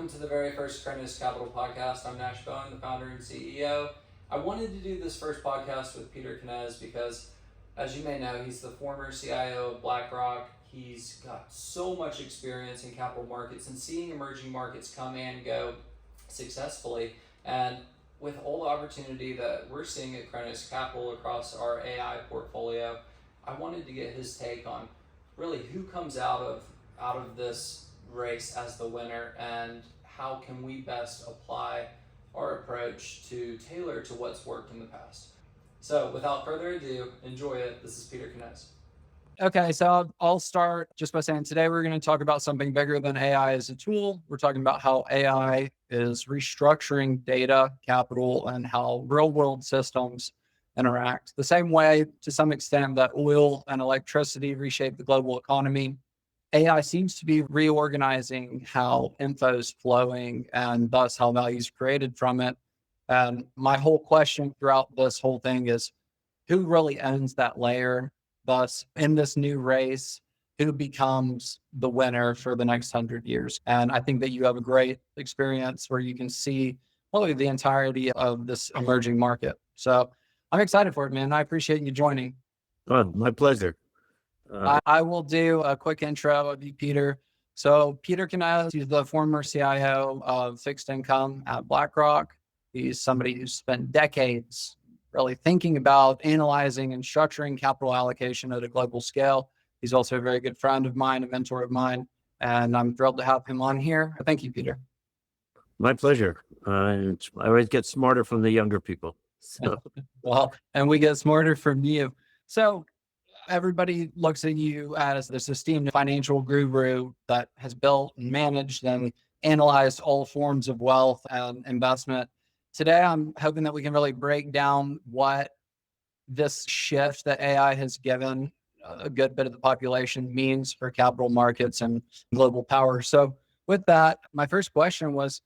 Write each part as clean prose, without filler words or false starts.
welcome to the very first Kronos Capital podcast. I'm Nash Bowen, the founder and CEO. I wanted to do this first podcast with Peter Knez because, as you may know, he's the former CIO of BlackRock. He's got so much experience in capital markets and seeing emerging markets come and go successfully. And with all the opportunity that we're seeing at Kronos Capital across our AI portfolio, I wanted to get his take on really who comes out of this race as the winner and how can we best apply our approach to tailor to what's worked in the past. So without further ado, enjoy it. This is Peter Knez. Okay, so I'll start just by saying today we're going to talk about something bigger than AI as a tool. We're talking about how AI is restructuring data, capital, and how real world systems interact. The same way, to some extent, that oil and electricity reshape the global economy, AI seems to be reorganizing how info is flowing and thus how value is created from it. And my whole question throughout this whole thing is who really owns that layer? Thus, in this new race, who becomes the winner for the next 100 years? And I think that you have a great experience where you can see probably the entirety of this emerging market. So I'm excited for it, man. I appreciate you joining. Oh, my pleasure. I will do a quick intro of you, Peter. So Peter Knez, he's the former CIO of Fixed Income at BlackRock. He's somebody who's spent decades really thinking about analyzing and structuring capital allocation at a global scale. He's also a very good friend of mine, a mentor of mine, and I'm thrilled to have him on here. Thank you, Peter. My pleasure. I always get smarter from the younger people. So. Well, and we get smarter from you. So everybody looks at you as this esteemed financial guru that has built and managed and analyzed all forms of wealth and investment. Today, I'm hoping that we can really break down what this shift that AI has given a good bit of the population means for capital markets and global power. So with that, my first question was,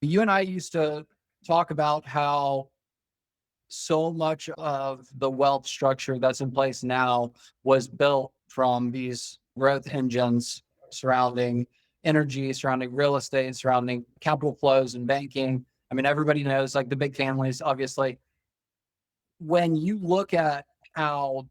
you and I used to talk about how so much of the wealth structure that's in place now was built from these growth engines surrounding energy, surrounding real estate, surrounding capital flows and banking. I mean, everybody knows, like the big families, obviously. When you look at how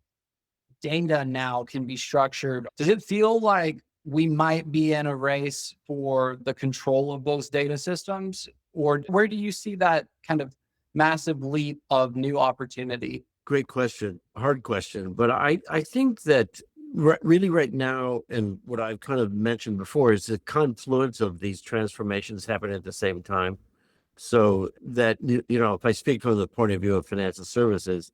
data now can be structured, does it feel like we might be in a race for the control of those data systems? Or where do you see that kind of massive leap of new opportunity? Great question. Hard question. But I think that really right now, and what I've kind of mentioned before, is the confluence of these transformations happening at the same time. So that, if I speak from the point of view of financial services,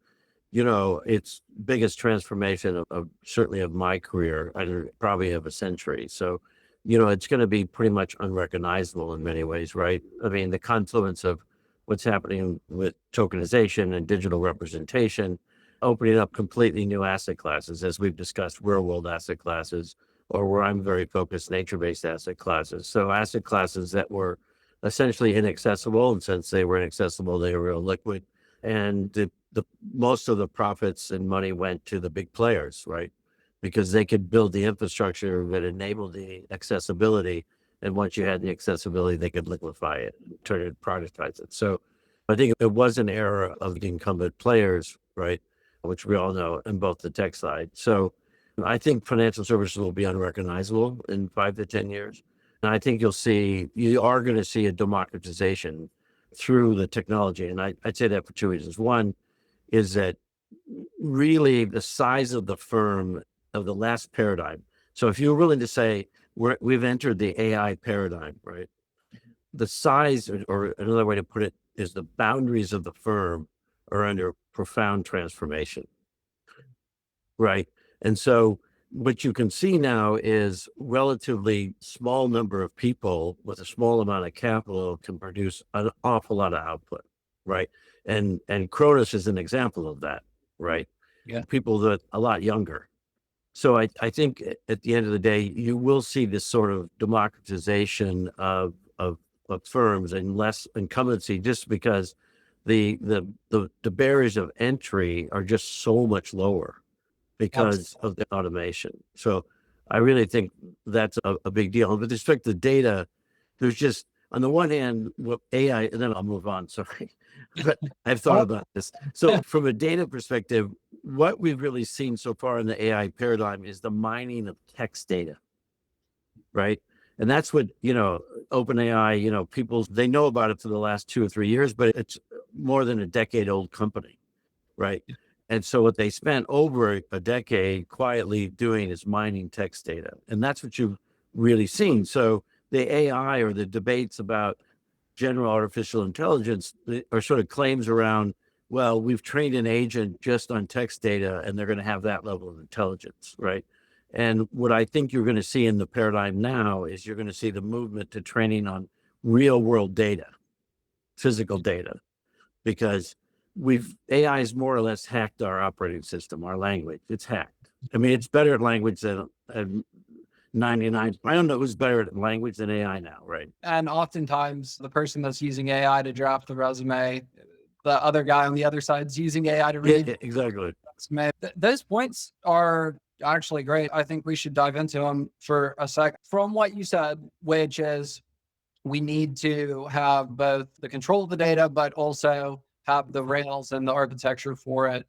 it's biggest transformation of certainly of my career and probably of a century. So, it's going to be pretty much unrecognizable in many ways, right? I mean, the confluence of what's happening with tokenization and digital representation, opening up completely new asset classes, as we've discussed, real world asset classes, or where I'm very focused, nature-based asset classes. So asset classes that were essentially inaccessible, and since they were inaccessible, they were illiquid. And the most of the profits and money went to the big players, right? Because they could build the infrastructure that enabled the accessibility. And once you had the accessibility, they could liquefy it, turn it, productize it. So I think it was an era of the incumbent players, right? Which we all know in both the tech side. So I think financial services will be unrecognizable in 5 to 10 years. And I think you are going to see a democratization through the technology. And I'd say that for 2 reasons. One is that really the size of the firm of the last paradigm. So if you're willing to say, we've entered the AI paradigm, right? The size, or another way to put it, is the boundaries of the firm are under profound transformation, right? And so what you can see now is relatively small number of people with a small amount of capital can produce an awful lot of output, right? And Kronos is an example of that, right? Yeah. People that a lot younger. So I think at the end of the day, you will see this sort of democratization of firms and less incumbency, just because the barriers of entry are just so much lower because of the automation. So I really think that's a big deal. And with respect to data, there's just on the one hand, what AI, and then I'll move on, sorry, but I've thought about this. So from a data perspective, what we've really seen so far in the AI paradigm is the mining of text data, right? And that's what, OpenAI, people, they know about it for the last 2 or 3 years, but it's more than a decade old company, right? And so what they spent over a decade quietly doing is mining text data. And that's what you've really seen. So the AI or the debates about general artificial intelligence are sort of claims around, well, we've trained an agent just on text data and they're going to have that level of intelligence, right? And what I think you're going to see in the paradigm now is you're going to see the movement to training on real world data, physical data, because AI has more or less hacked our operating system, our language. It's hacked. I mean, it's better at language than 99. I don't know who's better at language than AI now, right? And oftentimes the person that's using AI to draft the resume, the other guy on the other side is using AI to read. Yeah, exactly. Resume. Those points are actually great. I think we should dive into them for a sec. From what you said, which is we need to have both the control of the data, but also have the rails and the architecture for it.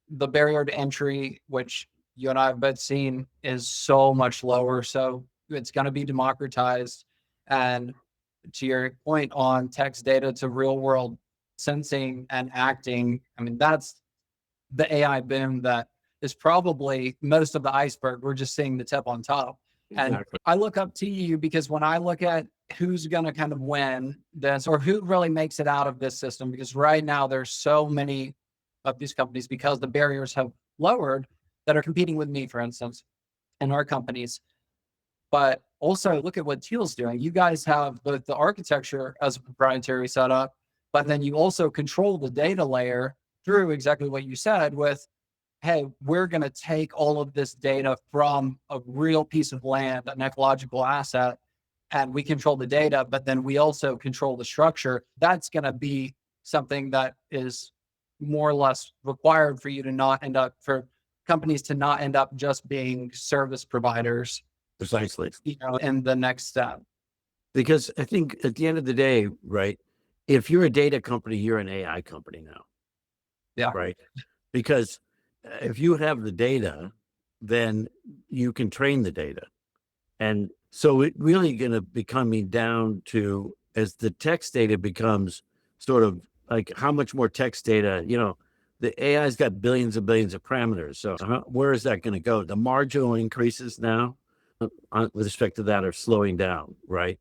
The barrier to entry, which you and I have both seen, is so much lower. So it's going to be democratized. And to your point on text data to real world sensing and acting, I mean, that's the AI boom that is probably most of the iceberg. We're just seeing the tip on top. And Exactly. I look up to you because when I look at who's going to kind of win this or who really makes it out of this system, because right now there's so many of these companies because the barriers have lowered that are competing with me, for instance, and our companies. But also look at what Teal's doing. You guys have both the architecture as a proprietary setup, but then you also control the data layer through exactly what you said with, hey, we're going to take all of this data from a real piece of land, an ecological asset, and we control the data, but then we also control the structure. That's going to be something that is more or less required for you to not end up, for companies to not end up just being service providers. Precisely. In the next step. Because I think at the end of the day, right, if you're a data company, you're an AI company now. Yeah. Right. Because if you have the data, then you can train the data. And so it really going to be coming down to, as the text data becomes sort of like how much more text data, the AI's got billions and billions of parameters. So where is that going to go? The marginal increases now with respect to that are slowing down, right?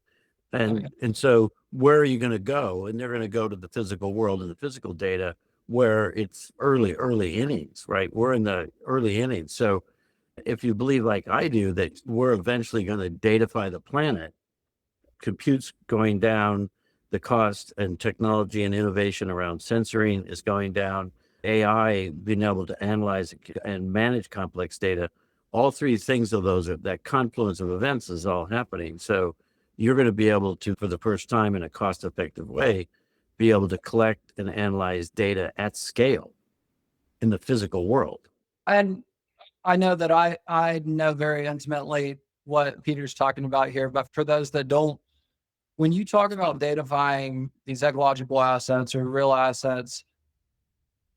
And so where are you going to go? And they're going to go to the physical world and the physical data where it's early innings, right? We're in the early innings. So if you believe like I do that we're eventually going to datafy the planet, compute's going down, the cost and technology and innovation around censoring is going down, AI being able to analyze and manage complex data, all three things of those, that confluence of events is all happening. So you're going to be able to, for the first time in a cost-effective way, be able to collect and analyze data at scale in the physical world. And I know that I know very intimately what Peter's talking about here, but for those that don't, when you talk about datafying these ecological assets or real assets,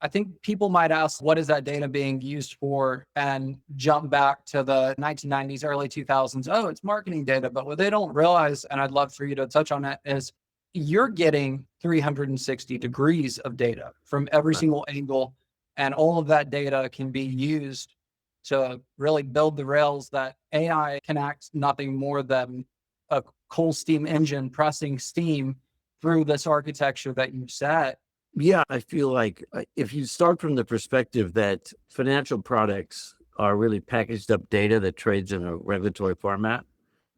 I think people might ask, what is that data being used for? And jump back to the 1990s, early 2000s. Oh, it's marketing data. But what they don't realize, and I'd love for you to touch on that, is you're getting 360 degrees of data from every single angle. And all of that data can be used to really build the rails that AI can act nothing more than a coal steam engine pressing steam through this architecture that you set. Yeah, I feel like if you start from the perspective that financial products are really packaged up data that trades in a regulatory format,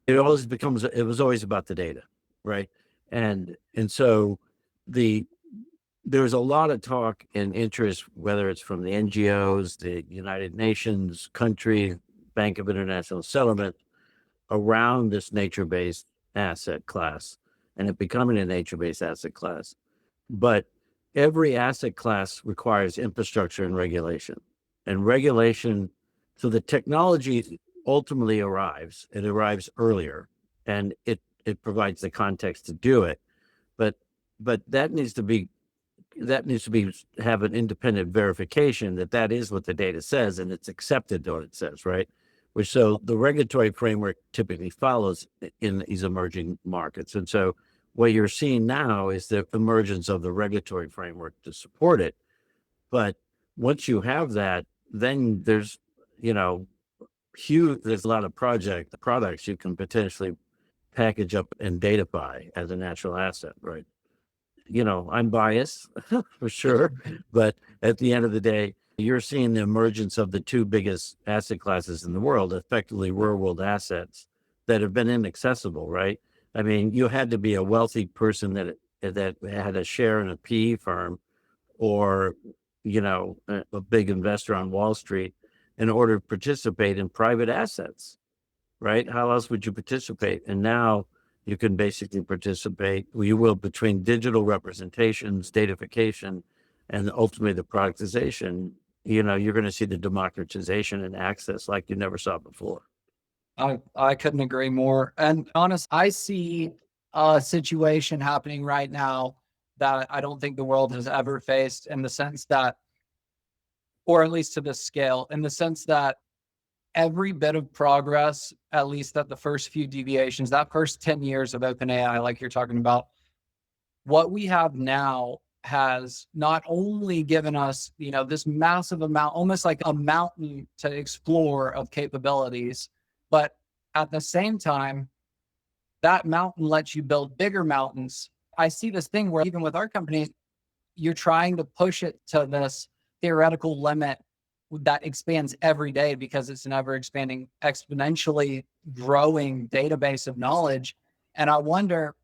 it was always about the data, right? And so there's a lot of talk and interest, whether it's from the NGOs, the United Nations, country, Bank of International Settlement, around this nature-based asset class and it becoming a nature-based asset class. But every asset class requires infrastructure and regulation. And regulation, so the technology ultimately arrives, it arrives earlier, and it it provides the context to do it. But that needs to be have an independent verification that is what the data says and it's accepted to what it says, right? Which so the regulatory framework typically follows in these emerging markets. And so what you're seeing now is the emergence of the regulatory framework to support it. But once you have that, then there's, there's a lot of products you can potentially package up and datafy as a natural asset, right? I'm biased for sure, but at the end of the day, you're seeing the emergence of the two biggest asset classes in the world, effectively real world assets that have been inaccessible, right? I mean, you had to be a wealthy person that had a share in a PE firm or, a big investor on Wall Street in order to participate in private assets, right? How else would you participate? And now you can basically participate, between digital representations, datafication, and ultimately the productization. You're going to see the democratization and access like you never saw before. I couldn't agree more. And honest, I see a situation happening right now that I don't think the world has ever faced, in the sense that, or at least to this scale, in the sense that every bit of progress, at least at the first few deviations, that first 10 years of OpenAI, like you're talking about, what we have now has not only given us, this massive amount, almost like a mountain to explore of capabilities, but at the same time, that mountain lets you build bigger mountains. I see this thing where even with our company, you're trying to push it to this theoretical limit that expands every day because it's an ever expanding, exponentially growing database of knowledge. And I wonder,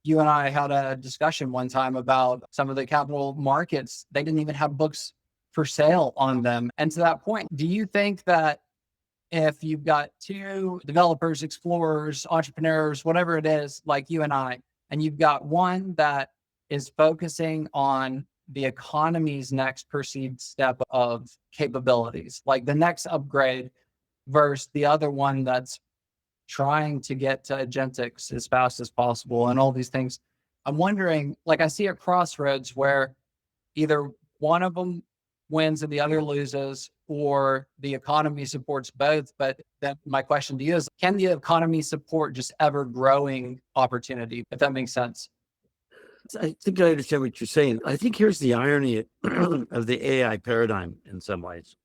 you and I had a discussion one time about some of the capital markets. They didn't even have books for sale on them. And to that point, do you think that if you've got two developers, explorers, entrepreneurs, whatever it is, like you and I, and you've got one that is focusing on the economy's next perceived step of capabilities, like the next upgrade, versus the other one that's trying to get to agentics as fast as possible and all these things. I'm wondering, like, I see a crossroads where either one of them wins and the other loses, or the economy supports both. But then my question to you is, can the economy support just ever growing opportunity, if that makes sense? I think I understand what you're saying. I think here's the irony of the AI paradigm in some ways.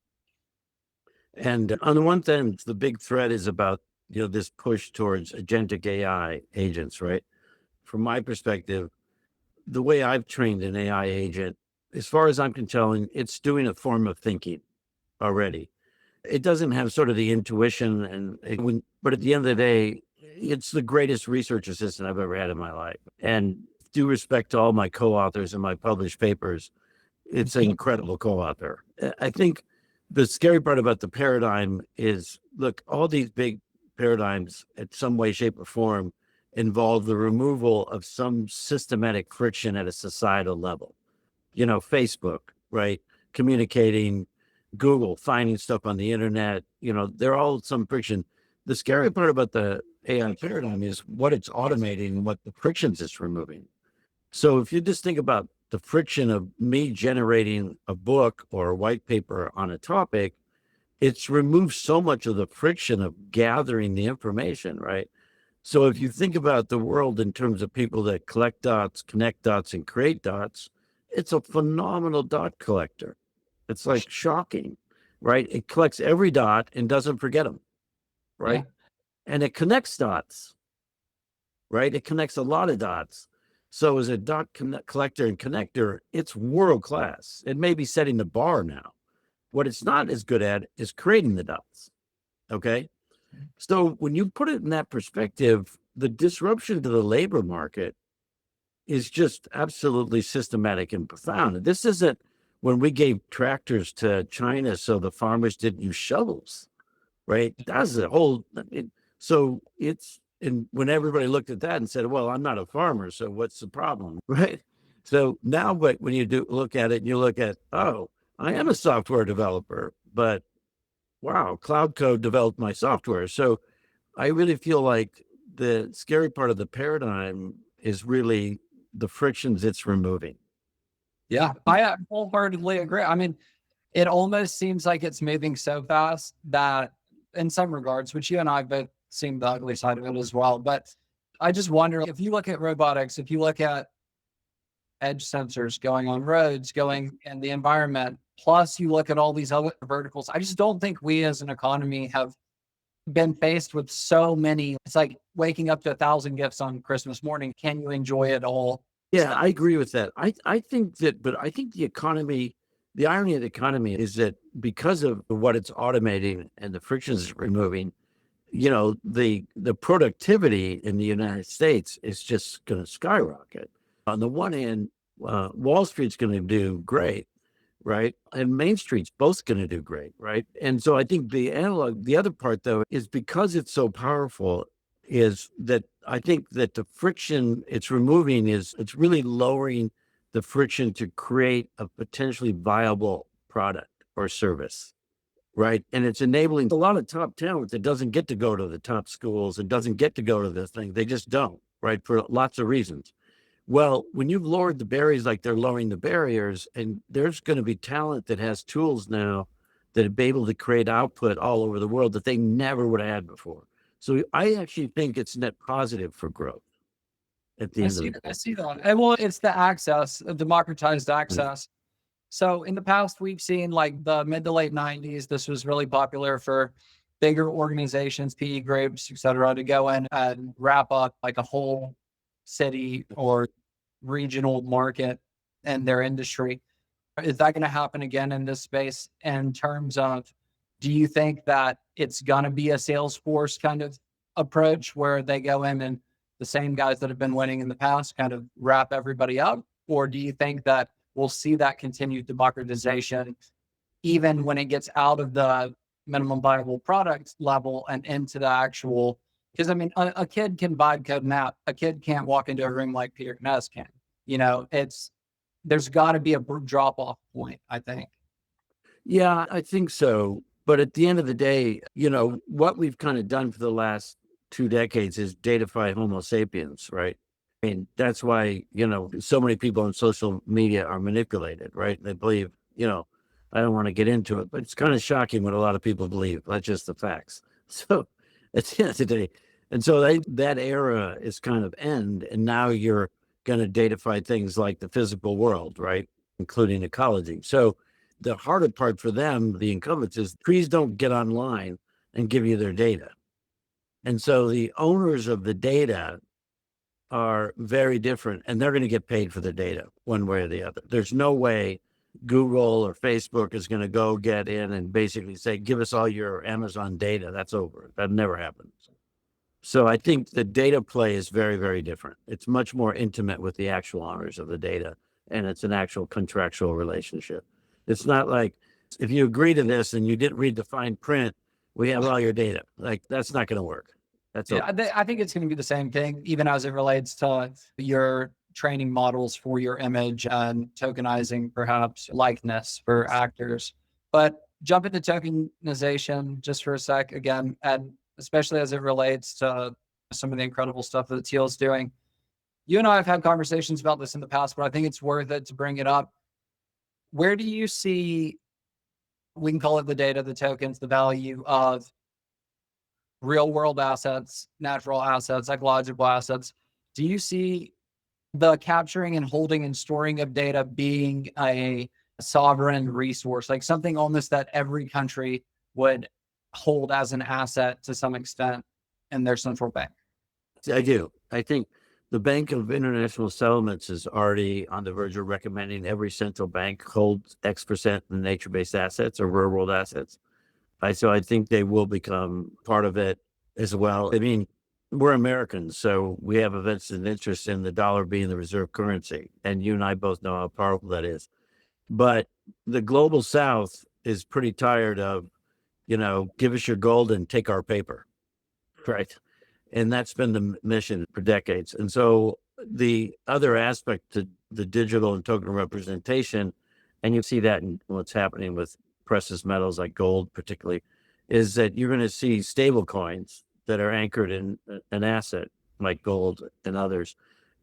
And on the one hand, the big threat is about, this push towards agentic AI agents, right? From my perspective, the way I've trained an AI agent, as far as I'm telling, it's doing a form of thinking already. It doesn't have sort of the intuition, but at the end of the day, it's the greatest research assistant I've ever had in my life. And due respect to all my co-authors and my published papers, it's an incredible co-author. I think the scary part about the paradigm is, look, all these big paradigms at some way, shape, or form involve the removal of some systematic friction at a societal level. Facebook, right? Communicating, Google, finding stuff on the internet, they're all some friction. The scary part about the AI paradigm is what it's automating and what the frictions it's removing. So if you just think about the friction of me generating a book or a white paper on a topic, it's removed so much of the friction of gathering the information, right? So if you think about the world in terms of people that collect dots, connect dots, and create dots, it's a phenomenal dot collector. It's like shocking, right? It collects every dot and doesn't forget them, right? Yeah. And it connects dots, right? It connects a lot of dots. So as a dot collector and connector, it's world class. It may be setting the bar now. What it's not as good at is creating the dots, okay? So when you put it in that perspective, the disruption to the labor market is just absolutely systematic and profound. This isn't when we gave tractors to China so the farmers didn't use shovels, right? That's a whole, and when everybody looked at that and said, well, I'm not a farmer, so what's the problem, right? So now, but when you do look at it and you look at, oh, I am a software developer, but wow, Cloud Code developed my software. So I really feel like the scary part of the paradigm is really the frictions it's removing. Yeah, I wholeheartedly agree. I mean, it almost seems like it's moving so fast that in some regards, which you and I both seen the ugly side of it as well. But I just wonder if you look at robotics, if you look at edge sensors going on roads, going in the environment, plus you look at all these other verticals, I just don't think we as an economy have been faced with so many. It's like waking up to 1,000 gifts on Christmas morning. Can you enjoy it all? Yeah, I agree with that. I think that, but I think the economy, the irony of the economy is that because of what it's automating and the frictions it's removing, the productivity in the United States is just going to skyrocket. On the one hand, Wall Street's going to do great, right? And Main Street's both going to do great, right? And so I think the other part though, is because it's so powerful, is that I think that the friction it's removing it's really lowering the friction to create a potentially viable product or service, right? And it's enabling a lot of top talent that doesn't get to go to the top schools and doesn't get to go to this thing. They just don't, right? For lots of reasons. Well, when you've lowered the barriers like they're lowering the barriers, and there's going to be talent that has tools now that are able to create output all over the world that they never would have had before. So I actually think it's net positive for growth at the end of the day. I see that. And well, it's the access, democratized access. So in the past, we've seen like the mid to late 90s, this was really popular for bigger organizations, PE groups, et cetera, to go in and wrap up like a whole city or regional market and their industry. Is that going to happen again in this space in terms of, do you think that it's going to be a Salesforce kind of approach where they go in and the same guys that have been winning in the past kind of wrap everybody up? Or do you think that we'll see that continued democratization even when it gets out of the minimum viable product level and into the actual, because I mean, a kid can vibe code an app. A kid can't walk into a room like Peter Knez can. There's got to be a drop off point, I think. Yeah, I think so. But at the end of the day, what we've kind of done for the last 2 decades is datafy Homo sapiens, right? I mean, that's why, so many people on social media are manipulated, right? They believe, I don't want to get into it, but it's kind of shocking what a lot of people believe. That's just the facts. So at the end of the day, and so that era is kind of end, and now you're going to datafy things like the physical world, right? Including ecology. So the harder part for them, the incumbents, is trees don't get online and give you their data. And so the owners of the data are very different, and they're going to get paid for the data one way or the other. There's no way Google or Facebook is going to go get in and basically say, give us all your Amazon data. That's over. That never happens. So I think the data play is very, very different. It's much more intimate with the actual owners of the data, and it's an actual contractual relationship. It's not like, if you agree to this and you didn't read the fine print, we have all your data. Like, that's not going to work. I think it's going to be the same thing, even as it relates to your training models for your image and tokenizing perhaps likeness for actors. But jump into tokenization just for a sec again, and especially as it relates to some of the incredible stuff that Teal is doing. You and I have had conversations about this in the past, but I think it's worth it to bring it up. Where do you see, we can call it the data, the tokens, the value of real world assets, natural assets, ecological assets? Do you see the capturing and holding and storing of data being a sovereign resource, like something almost that every country would hold as an asset to some extent in their central bank? I do. I think the Bank of International Settlements is already on the verge of recommending every central bank holds X% in nature-based assets or real-world assets. So I think they will become part of it as well. I mean, we're Americans, so we have a vested interest in the dollar being the reserve currency. And you and I both know how powerful that is. But the global South is pretty tired of, give us your gold and take our paper, right? And that's been the mission for decades. And so the other aspect to the digital and token representation, and you see that in what's happening with precious metals like gold particularly, is that you're going to see stable coins that are anchored in an asset like gold and others.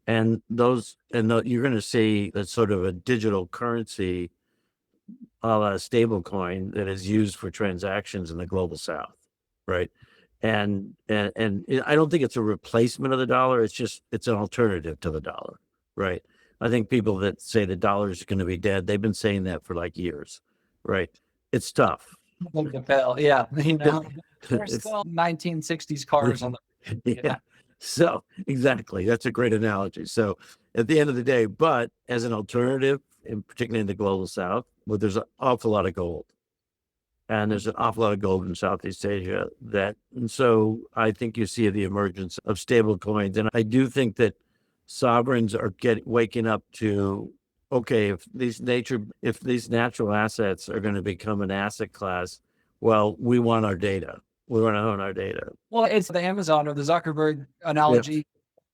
And you're going to see a sort of a digital currency, a la stable coin, that is used for transactions in the global south, right? And I don't think it's a replacement of the dollar. It's an alternative to the dollar, right? I think people that say the dollar is going to be dead, they've been saying that for like years, right? It's tough. Yeah, there's It's, still 1960s cars on the. yeah. So exactly, that's a great analogy. So at the end of the day, but as an alternative, in particularly in the global south, well, there's an awful lot of gold. And there's an awful lot of gold in Southeast Asia and so I think you see the emergence of stable coins. And I do think that sovereigns are waking up to, okay, if these natural assets are going to become an asset class, well, we want our data. We want to own our data. Well, it's the Amazon or the Zuckerberg analogy. Yep.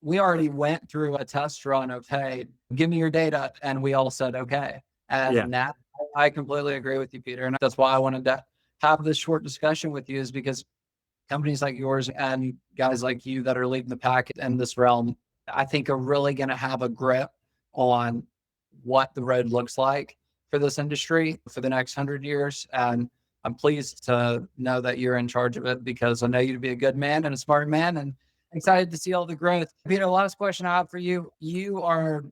We already went through a test run of, hey, give me your data. And we all said, okay. And now I completely agree with you, Peter. And that's why I wanted to have this short discussion with you, is because companies like yours and guys like you that are leading the pack in this realm, I think are really going to have a grip on what the road looks like for this industry for the next 100 years. And I'm pleased to know that you're in charge of it, because I know you to be a good man and a smart man, and excited to see all the growth. Peter, last question I have for you. You are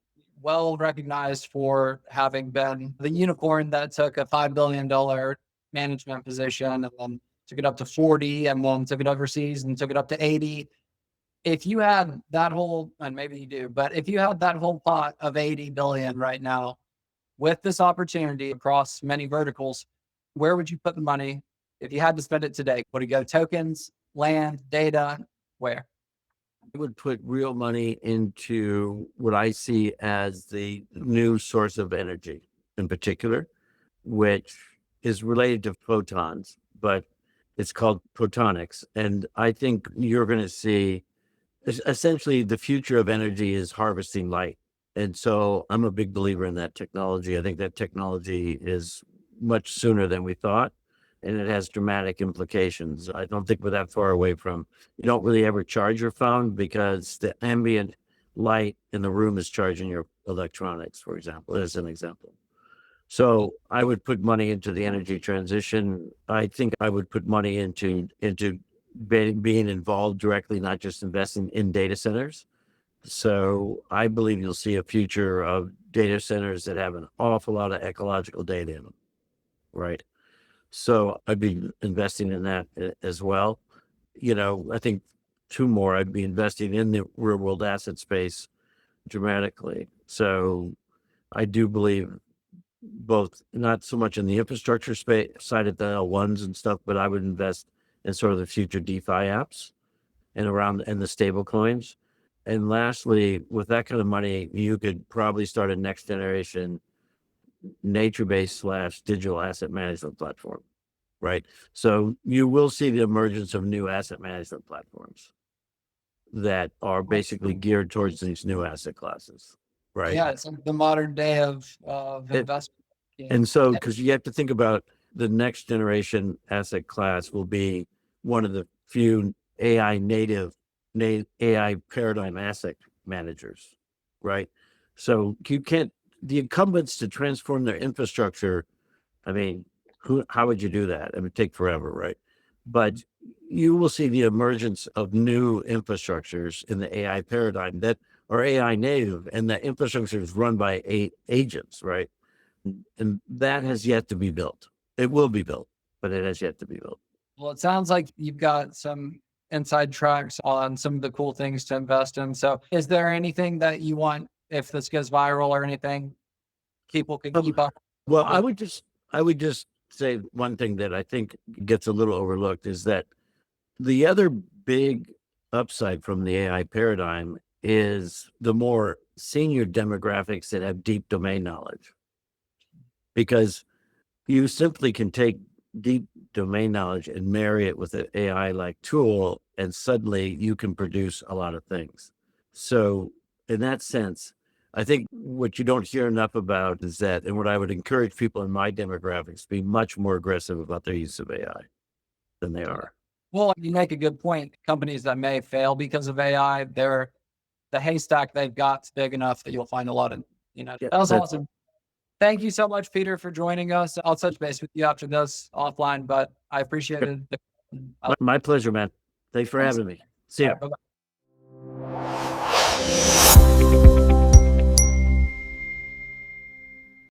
well recognized for having been the unicorn that took a $5 billion management position and then took it up to 40 and then took it overseas and took it up to 80. If you had that whole, and maybe you do, but if you had that whole pot of 80 billion right now with this opportunity across many verticals, where would you put the money if you had to spend it today? Would it go tokens, land, data? Where? I would put real money into what I see as the new source of energy in particular, which is related to photons, but it's called photonics. And I think you're going to see, essentially, the future of energy is harvesting light. And so I'm a big believer in that technology. I think that technology is much sooner than we thought, and it has dramatic implications. I don't think we're that far away from, you don't really ever charge your phone because the ambient light in the room is charging your electronics, for example, as an example. So I would put money into the energy transition. I think I would put money into being involved directly, not just investing in data centers. So I believe you'll see a future of data centers that have an awful lot of ecological data in them, right? So I'd be investing in that as well. I think two more, I'd be investing in the real world asset space dramatically. So I do believe both, not so much in the infrastructure space side of the L1s and stuff, but I would invest in sort of the future DeFi apps and the stable coins. And lastly, with that kind of money, you could probably start a next generation nature-based / digital asset management platform, right? So you will see the emergence of new asset management platforms that are basically geared towards these new asset classes, right? Yeah, it's like the modern day of investment. And so, because you have to think about the next generation asset class will be one of the few AI native AI paradigm asset managers, right? So the incumbents to transform their infrastructure, I mean, how would you do that? It would take forever, right? But you will see the emergence of new infrastructures in the AI paradigm that are AI native, and the infrastructure is run by agents, right? And that has yet to be built. It will be built, but it has yet to be built. Well, it sounds like you've got some inside tracks on some of the cool things to invest in. So is there anything that you want, if this goes viral or anything, people can keep up? Well, I would just say one thing that I think gets a little overlooked is that the other big upside from the AI paradigm is the more senior demographics that have deep domain knowledge. Because you simply can take deep domain knowledge and marry it with an AI-like tool, and suddenly you can produce a lot of things. So in that sense, I think what you don't hear enough about is that, and what I would encourage people in my demographics, be much more aggressive about their use of AI than they are. Well, you make a good point. Companies that may fail because of AI, the haystack they've got's big enough that you'll find a lot of, Yeah, that was awesome. Thank you so much, Peter, for joining us. I'll touch base with you after this offline, but I appreciate it. My pleasure, man. Thanks for having me. See ya. Bye-bye.